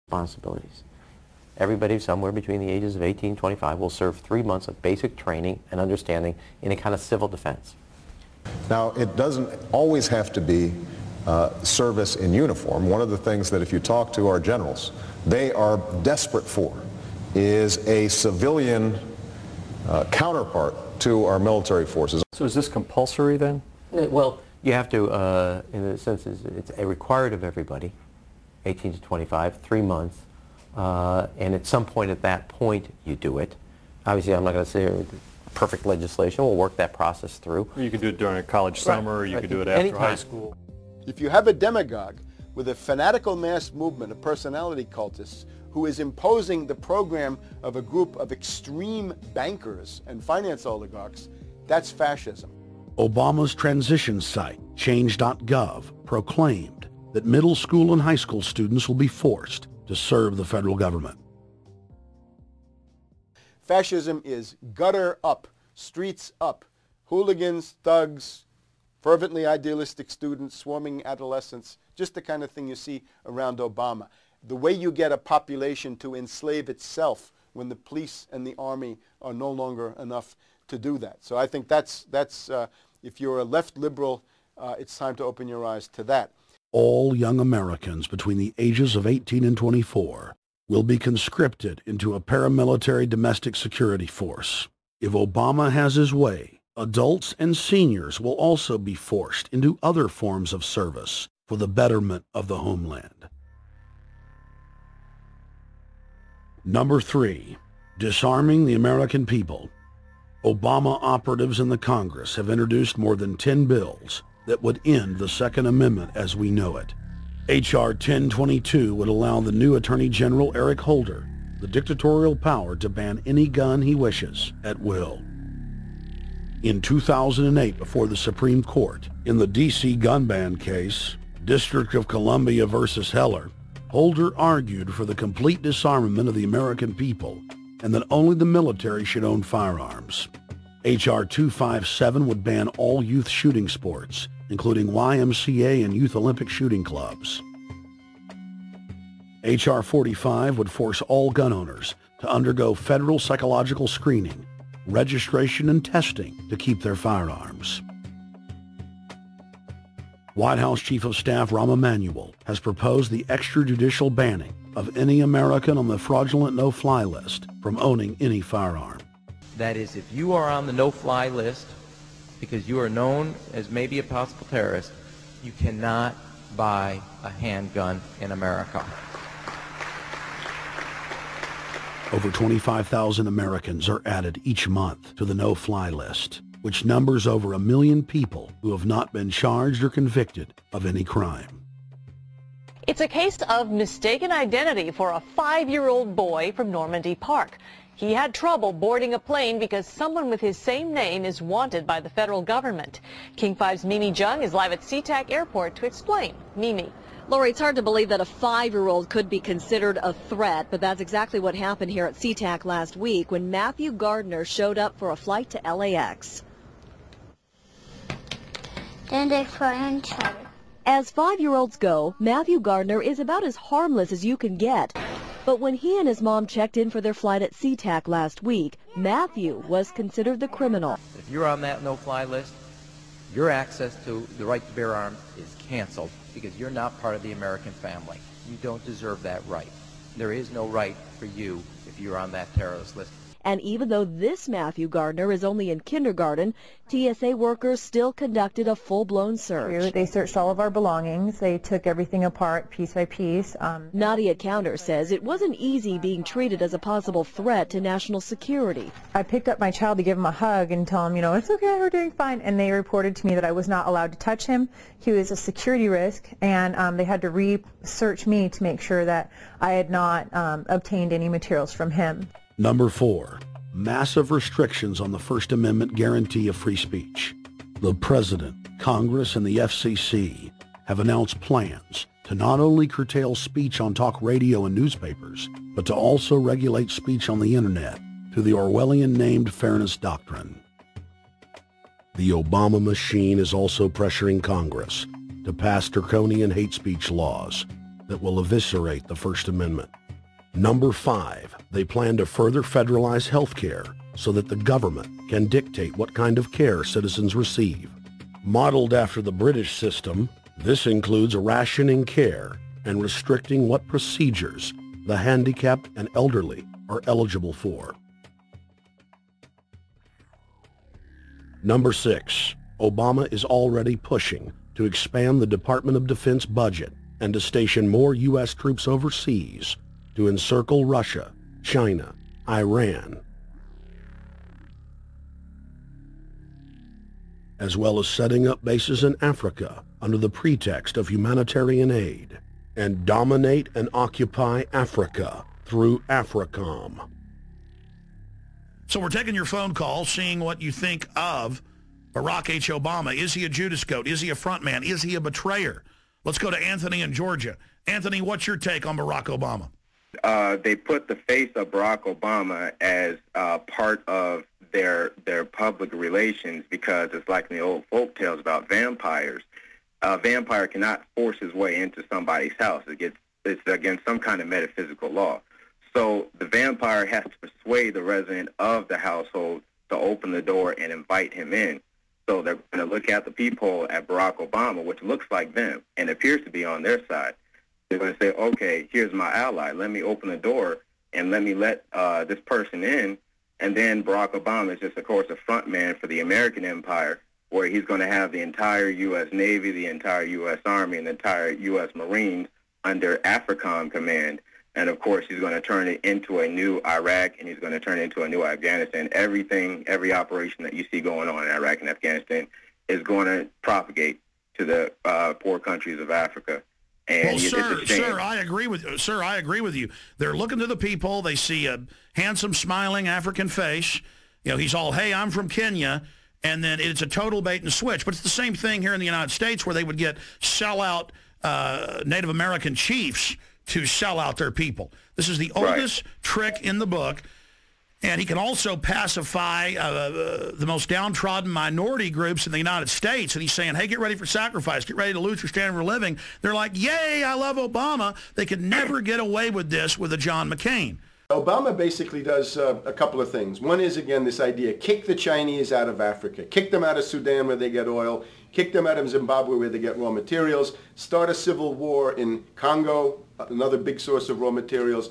responsibilities. Everybody somewhere between the ages of 18 and 25 will serve 3 months of basic training and understanding in a kind of civil defense. Now, it doesn't always have to be service in uniform. One of the things that if you talk to our generals, they are desperate for is a civilian counterpart to our military forces. So is this compulsory then? Well, you have to, in a sense, it's required of everybody, 18 to 25, 3 months, and at some point at that point you do it. Obviously, I'm not going to say perfect legislation. We'll work that process through. Or you could do it during a college summer, or you could do it after high school. If you have a demagogue with a fanatical mass movement of personality cultists who is imposing the program of a group of extreme bankers and finance oligarchs, that's fascism. Obama's transition site, change.gov, proclaimed that middle school and high school students will be forced to serve the federal government. Fascism is gutter up, streets up, hooligans, thugs, fervently idealistic students, swarming adolescents, just the kind of thing you see around Obama. The way you get a population to enslave itself when the police and the army are no longer enough to do that. So I think that's if you're a left liberal, it's time to open your eyes to that. All young Americans between the ages of 18 and 24 will be conscripted into a paramilitary domestic security force. If Obama has his way, adults and seniors will also be forced into other forms of service for the betterment of the homeland. Number 3, disarming the American people. Obama operatives in the Congress have introduced more than 10 bills that would end the Second Amendment as we know it. H.R. 1022 would allow the new Attorney General Eric Holder the dictatorial power to ban any gun he wishes at will. In 2008, before the Supreme Court, in the D.C. gun ban case, District of Columbia versus Heller, Holder argued for the complete disarmament of the American people and that only the military should own firearms. H.R. 257 would ban all youth shooting sports, including YMCA and Youth Olympic shooting clubs. H.R. 45 would force all gun owners to undergo federal psychological screening, registration, and testing to keep their firearms. White House Chief of Staff Rahm Emanuel has proposed the extrajudicial banning of any American on the fraudulent no-fly list from owning any firearm. That is, if you are on the no-fly list because you are known as maybe a possible terrorist, you cannot buy a handgun in America. Over 25,000 Americans are added each month to the no-fly list, which numbers over 1 million people who have not been charged or convicted of any crime. It's a case of mistaken identity for a 5-year-old boy from Normandy Park. He had trouble boarding a plane because someone with his same name is wanted by the federal government. King 5's Mimi Jung is live at SeaTac Airport to explain. Mimi. Lori, it's hard to believe that a 5-year-old could be considered a threat, but that's exactly what happened here at SeaTac last week when Matthew Gardner showed up for a flight to LAX. As 5-year-olds go, Matthew Gardner is about as harmless as you can get. But when he and his mom checked in for their flight at SeaTac last week, Matthew was considered the criminal. If you're on that no-fly list, your access to the right to bear arms is canceled because you're not part of the American family. You don't deserve that right. There is no right for you if you're on that terrorist list. And even though this Matthew Gardner is only in kindergarten, TSA workers still conducted a full-blown search. They searched all of our belongings. They took everything apart piece by piece. Nadia Counter says it wasn't easy being treated as a possible threat to national security. I picked up my child to give him a hug and tell him, you know, it's okay, we're doing fine. And they reported to me that I was not allowed to touch him. He was a security risk, and they had to research me to make sure that I had not obtained any materials from him. Number 4, massive restrictions on the First Amendment guarantee of free speech. The President, Congress, and the FCC have announced plans to not only curtail speech on talk radio and newspapers, but to also regulate speech on the Internet through the Orwellian-named Fairness Doctrine. The Obama machine is also pressuring Congress to pass draconian hate speech laws that will eviscerate the First Amendment. Number 5, they plan to further federalize health care so that the government can dictate what kind of care citizens receive. Modeled after the British system, this includes rationing care and restricting what procedures the handicapped and elderly are eligible for. Number 6, Obama is already pushing to expand the Department of Defense budget and to station more U.S. troops overseas to encircle Russia, China, Iran, as well as setting up bases in Africa under the pretext of humanitarian aid, and dominate and occupy Africa through AFRICOM. So we're taking your phone call, seeing what you think of Barack H. Obama. Is he a Judas goat? Is he a front man? Is he a betrayer? Let's go to Anthony in Georgia. Anthony, what's your take on Barack Obama? They put the face of Barack Obama as part of their public relations because it's like in the old folk tales about vampires. A vampire cannot force his way into somebody's house. It's against some kind of metaphysical law. So the vampire has to persuade the resident of the household to open the door and invite him in. So they're going to look at the peephole at Barack Obama, which looks like them and appears to be on their side. They're going to say, okay, here's my ally. Let me open the door and let me let this person in. And then Barack Obama is just, of course, a front man for the American empire, where he's going to have the entire U.S. Navy, the entire U.S. Army, and the entire U.S. Marines under AFRICOM command. And, of course, he's going to turn it into a new Iraq, and he's going to turn it into a new Afghanistan. Every operation that you see going on in Iraq and Afghanistan is going to propagate to the poor countries of Africa. And well, sir, I agree with you. They're looking to the people. They see a handsome, smiling African face. You know, he's all, hey, I'm from Kenya. And then it's a total bait and switch. But it's the same thing here in the United States where they would get sellout Native American chiefs to sell out their people. This is the oldest trick in the book. And he can also pacify the most downtrodden minority groups in the United States. And he's saying, hey, get ready for sacrifice. Get ready to lose your standard of living. They're like, yay, I love Obama. They could never get away with this with a John McCain. Obama basically does a couple of things. One is, again, this idea, kick the Chinese out of Africa. Kick them out of Sudan where they get oil. Kick them out of Zimbabwe where they get raw materials. Start a civil war in Congo, another big source of raw materials.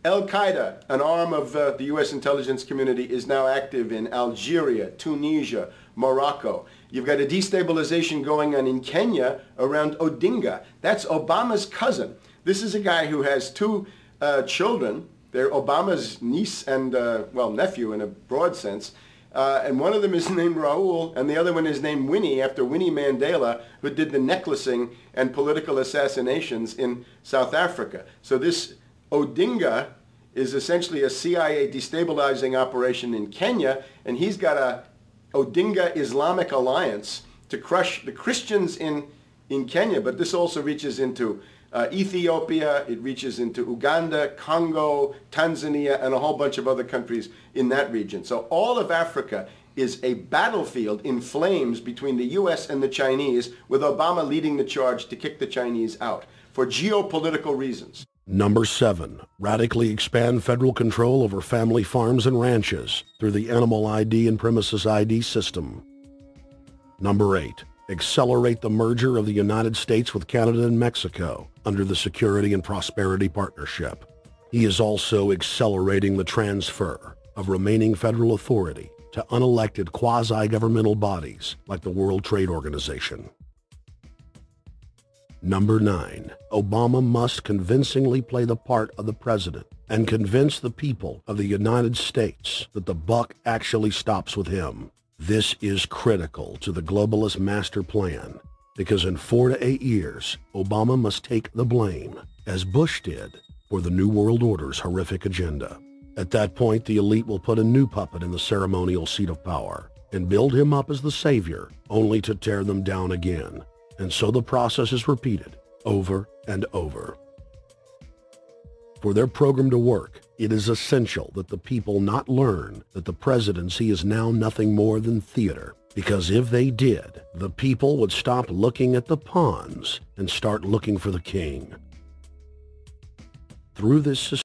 Al-Qaeda, an arm of the U.S. intelligence community, is now active in Algeria, Tunisia, Morocco. You've got a destabilization going on in Kenya around Odinga. That's Obama's cousin. This is a guy who has two children. They're Obama's niece and, well, nephew in a broad sense. And one of them is named Raul, and the other one is named Winnie, after Winnie Mandela, who did the necklacing and political assassinations in South Africa. So this Odinga is essentially a CIA destabilizing operation in Kenya, and he's got a Odinga Islamic Alliance to crush the Christians in Kenya, but this also reaches into Ethiopia, it reaches into Uganda, Congo, Tanzania, and a whole bunch of other countries in that region. So all of Africa is a battlefield in flames between the U.S. and the Chinese, with Obama leading the charge to kick the Chinese out for geopolitical reasons. Number 7, radically expand federal control over family farms and ranches through the Animal ID and Premises ID system. Number 8, accelerate the merger of the United States with Canada and Mexico under the Security and Prosperity Partnership. He is also accelerating the transfer of remaining federal authority to unelected quasi-governmental bodies like the World Trade Organization. Number 9, Obama must convincingly play the part of the president and convince the people of the United States that the buck actually stops with him. This is critical to the globalist master plan because in 4 to 8 years, Obama must take the blame, as Bush did, for the New World Order's horrific agenda. At that point, the elite will put a new puppet in the ceremonial seat of power and build him up as the savior, only to tear them down again. And so the process is repeated over and over. For their program to work, it is essential that the people not learn that the presidency is now nothing more than theater. Because if they did, the people would stop looking at the pawns and start looking for the king. through this